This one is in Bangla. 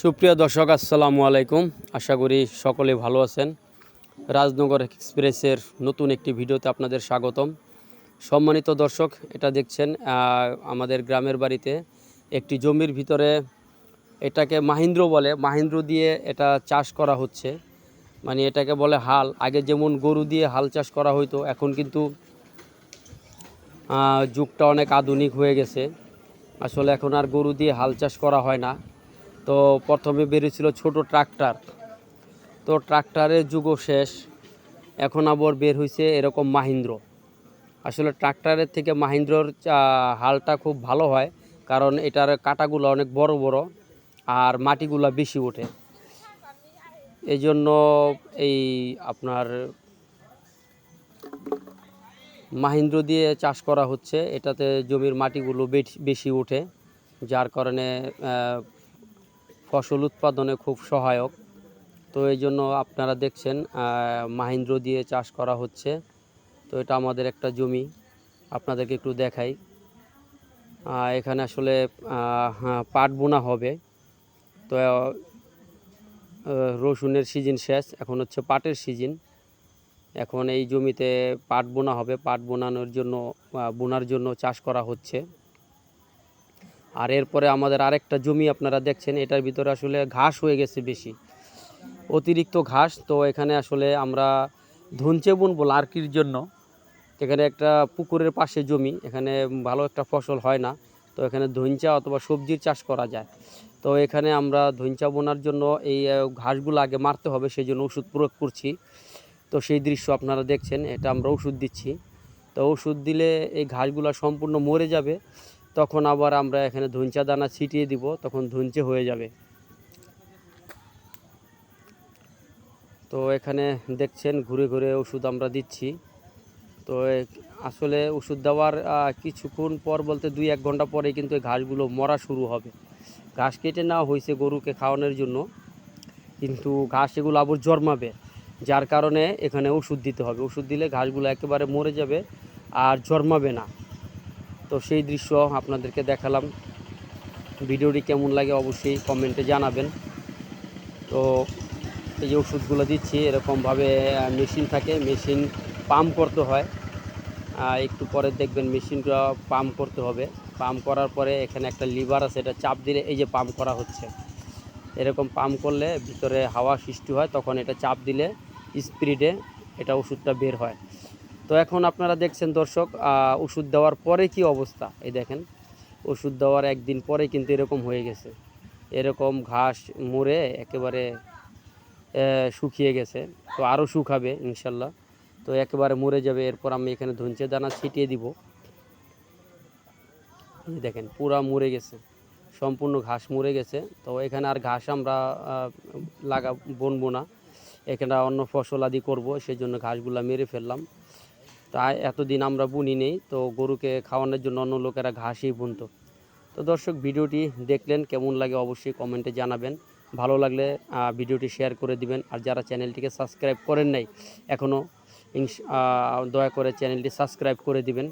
সুপ্রিয় দর্শক আসসালামু আলাইকুম। আশা করি সকলে ভালো আছেন। রাজনগর এক্সপ্রেসের নতুন একটি ভিডিওতে আপনাদের স্বাগতম। সম্মানিত দর্শক, এটা দেখছেন আমাদের গ্রামের বাড়িতে একটি জমির ভিতরে এটাকে মাহিন্দ্র বলে, মাহিন্দ্র দিয়ে এটা চাষ করা হচ্ছে। মানে এটাকে বলে হাল। আগে যেমন গরু দিয়ে হাল চাষ করা হইতো, এখন কিন্তু যুগটা অনেক আধুনিক হয়ে গেছে। আসলে এখন আর গরু দিয়ে হাল চাষ করা হয় না। তো প্রথমে বেরিয়েছিল ছোট ট্রাক্টর, তো ট্রাক্টরের যুগও শেষ। এখন আবার বের হয়েছে এরকম মাহিন্দ্র। আসলে ট্রাক্টরের থেকে মাহিন্দ্রর হালটা খুব ভালো হয়, কারণ এটার কাঁটাগুলো অনেক বড় বড় আর মাটিগুলো বেশি ওঠে। এই জন্য এই আপনার মাহিন্দ্র দিয়ে চাষ করা হচ্ছে। এটাতে জমির মাটিগুলো বেশি ওঠে, যার কারণে ফসল উৎপাদনে খুব সহায়ক। তো এই জন্য আপনারা দেখছেন মাহিন্দ্র দিয়ে চাষ করা হচ্ছে। তো এটা আমাদের একটা জমি, আপনাদেরকে একটু দেখাই। এখানে আসলে পাট বোনা হবে। তো রসুনের সিজন শেষ, এখন হচ্ছে পাটের সিজন। এখন এই জমিতে পাট বোনা হবে, পাট বোনার জন্য চাষ করা হচ্ছে। আর এরপরে আমাদের আরেকটা জমি আপনারা দেখছেন, এটার ভিতরে আসলে ঘাস হয়ে গেছে বেশি, অতিরিক্ত ঘাস। তো এখানে আসলে আমরা ধুনচে বুনবো লার্কির জন্য। এখানে একটা পুকুরের পাশে জমি, এখানে ভালো একটা ফসল হয় না, তো এখানে ধইঞ্চা অথবা সবজির চাষ করা যায়। তো এখানে আমরা ধইঞ্চা বোনার জন্য এই ঘাসগুলো আগে মারতে হবে, সেই জন্য ওষুধ প্রয়োগ করছি। তো সেই দৃশ্য আপনারা দেখছেন, এটা আমরা ওষুধ দিচ্ছি। তো ওষুধ দিলে এই ঘাসগুলো সম্পূর্ণ মরে যাবে, তখন আবার আমরা এখানে ধইঞ্চা দানা ছিটিয়ে দিব, তখন ধইঞ্চে হয়ে যাবে। তো এখানে দেখছেন ঘুরে ঘুরে ওষুধ আমরা দিচ্ছি। তো আসলে ওষুধ দেওয়ার কিছুক্ষণ পর, বলতে 2-1 ঘন্টা পরে কিন্তু এই ঘাসগুলো মরা শুরু হবে। ঘাস কেটে নেওয়া হয়েছে গরুকে খাওয়ানোর জন্য, কিন্তু ঘাস এগুলো আবার জন্মাবে, যার কারণে এখানে ওষুধ দিতে হবে। ওষুধ দিলে ঘাসগুলো একেবারে মরে যাবে আর জন্মাবে না। তো সেই দৃশ্য আপনাদেরকে দেখালাম। ভিডিওটি কেমন লাগে অবশ্যই কমেন্টে জানাবেন। তো এই যে ওষুধগুলো দিচ্ছি, এরকমভাবে মেশিন থাকে, মেশিন পাম্প করতে হয়। একটু পরে দেখবেন মেশিনটা পাম্প করতে হবে। পাম্প করার পরে এখানে একটা লিভার আছে, এটা চাপ দিলে এই যে পাম্প করা হচ্ছে, এরকম পাম্প করলে ভিতরে হাওয়া সৃষ্টি হয়, তখন এটা চাপ দিলে স্পিডে এটা ওষুধটা বের হয়। তো এখন আপনারা দেখছেন দর্শক, ওষুধ দেওয়ার পরে কি অবস্থা, এই দেখেন। ওষুধ দেওয়ার একদিন পরে কিন্তু এরকম হয়ে গেছে, এরকম ঘাস মরে একেবারে শুকিয়ে গেছে। তো আরও শুকাবে ইনশাল্লাহ, তো একেবারে মরে যাবে। এরপর আমি এখানে ধনচে দানা ছিটিয়ে দিব। দেখেন পুরা মরে গেছে, সম্পূর্ণ ঘাস মরে গেছে। তো এখানে আর ঘাস আমরা বুনবো না, এখানে অন্য ফসল আদি করবো, সেই জন্য ঘাসগুলা মেরে ফেললাম। তাই এতদিন আমরা বুনি নেই, তো গরুকে খাওয়ানোর জন্য অন্য লোকেরা ঘাসই বুনতো। তো দর্শক, ভিডিওটি দেখলেন, কেমন লাগে অবশ্যই কমেন্টে জানাবেন। ভালো লাগলে ভিডিওটি শেয়ার করে দিবেন। আর যারা চ্যানেলটিকে সাবস্ক্রাইব করেন নাই এখনও, দয়া করে চ্যানেলটি সাবস্ক্রাইব করে দিবেন।